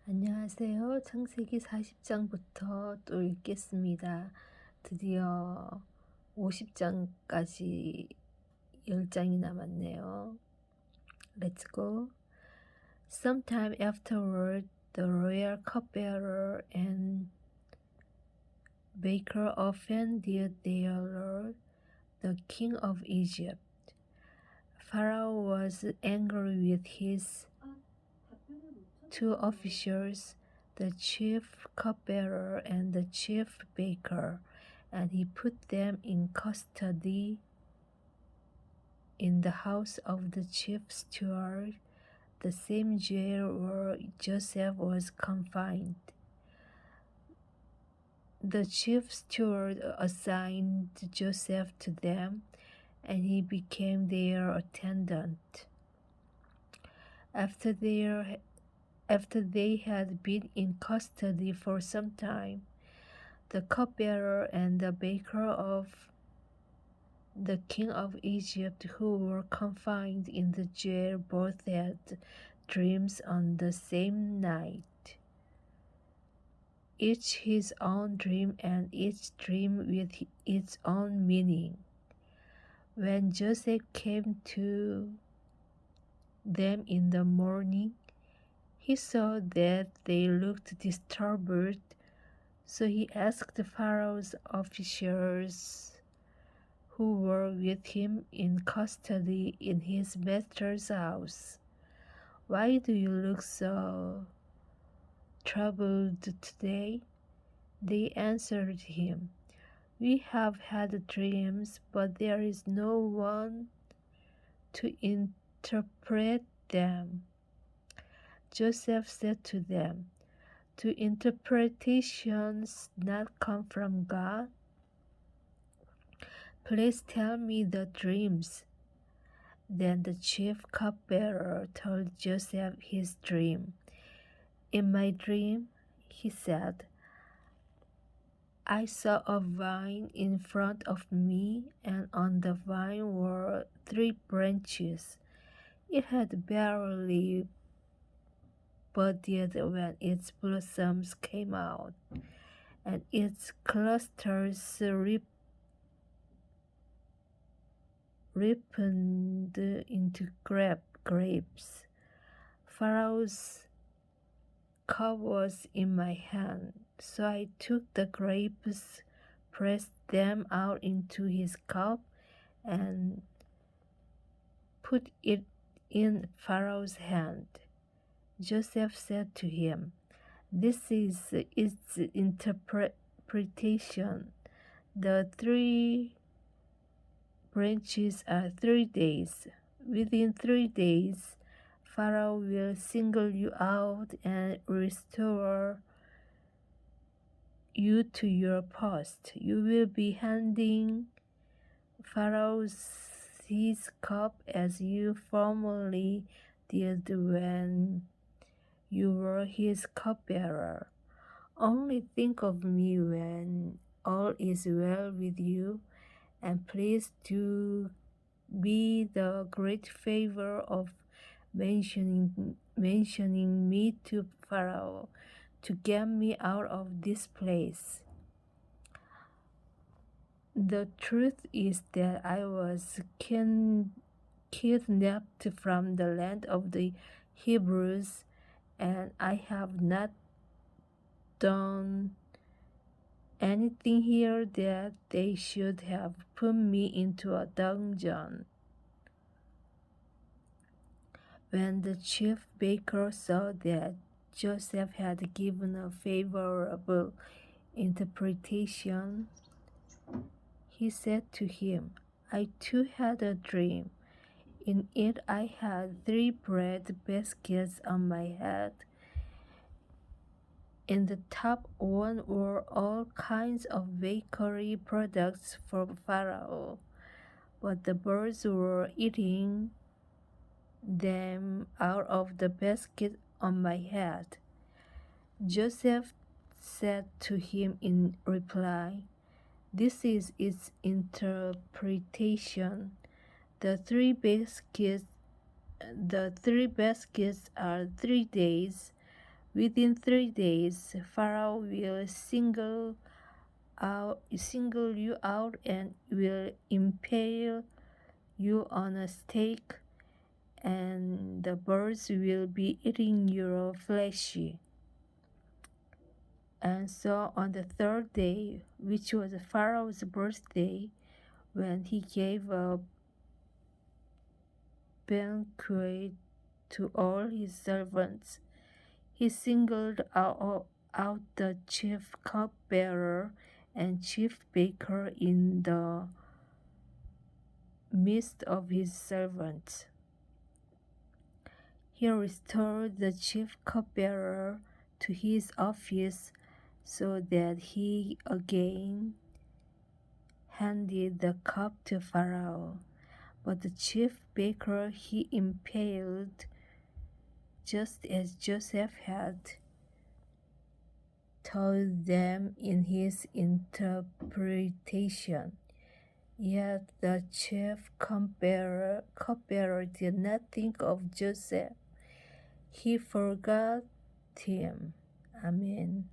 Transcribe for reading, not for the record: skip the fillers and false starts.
안녕하세요. 창세기 40장부터 또 읽겠습니다. 드디어 50장까지 10장이 남았네요. Let's go. Sometime afterward, the royal cupbearer and baker offended their lord, the king of Egypt. Pharaoh was angry with his two officials, the chief cupbearer and the chief baker, and he put them in custody in the house of the chief steward, the same jail where Joseph was confined. The chief steward assigned Joseph to them, and he became their attendant. After they had been in custody for some time, the cupbearer and the baker of the king of Egypt, who were confined in the jail, both had dreams on the same night, each his own dream and each dream with its own meaning. When Joseph came to them in the morning, he saw that they looked disturbed, so he asked Pharaoh's officers who were with him in custody in his master's house, "Why do you look so troubled today?" They answered him, "We have had dreams, but there is no one to interpret them." Joseph said to them, "Do interpretations not come from God? Please tell me the dreams." Then the chief cupbearer told Joseph his dream. "In my dream," he said, "I saw a vine in front of me, and on the vine were 3 branches. It had barely budded when its blossoms came out, and its clusters ripened into grapes. Pharaoh's cup was in my hand, so I took the grapes, pressed them out into his cup, and put it in Pharaoh's hand." Joseph said to him, "This is its interpretation. The 3 branches are 3 days. Within 3 days, Pharaoh will single you out and restore you to your post. You will be handing Pharaoh his cup as you formerly did when you were his cupbearer. Only think of me when all is well with you, and please do me the great favor of mentioning me to Pharaoh to get me out of this place. The truth is that I was kidnapped from the land of the Hebrews, and I have not done anything here that they should have put me into a dungeon." When the chief baker saw that Joseph had given a favorable interpretation, he said to him, "I too had a dream. In it I had 3 bread baskets on my head. In the top one were all kinds of bakery products for Pharaoh, but the birds were eating them out of the basket on my head." Joseph said to him in reply, "This is its interpretation. The 3 baskets are 3 days. Within 3 days, Pharaoh will single you out and will impale you on a stake, and the birds will be eating your flesh. And so on the third day, which was Pharaoh's birthday, when he gave a banquet to all his servants, he singled out the chief cupbearer and chief baker in the midst of his servants. He restored the chief cupbearer to his office so that he again handed the cup to Pharaoh. But the chief baker he impaled, just as Joseph had told them in his interpretation. Yet the chief cupbearer did not think of Joseph. He forgot him. Amen.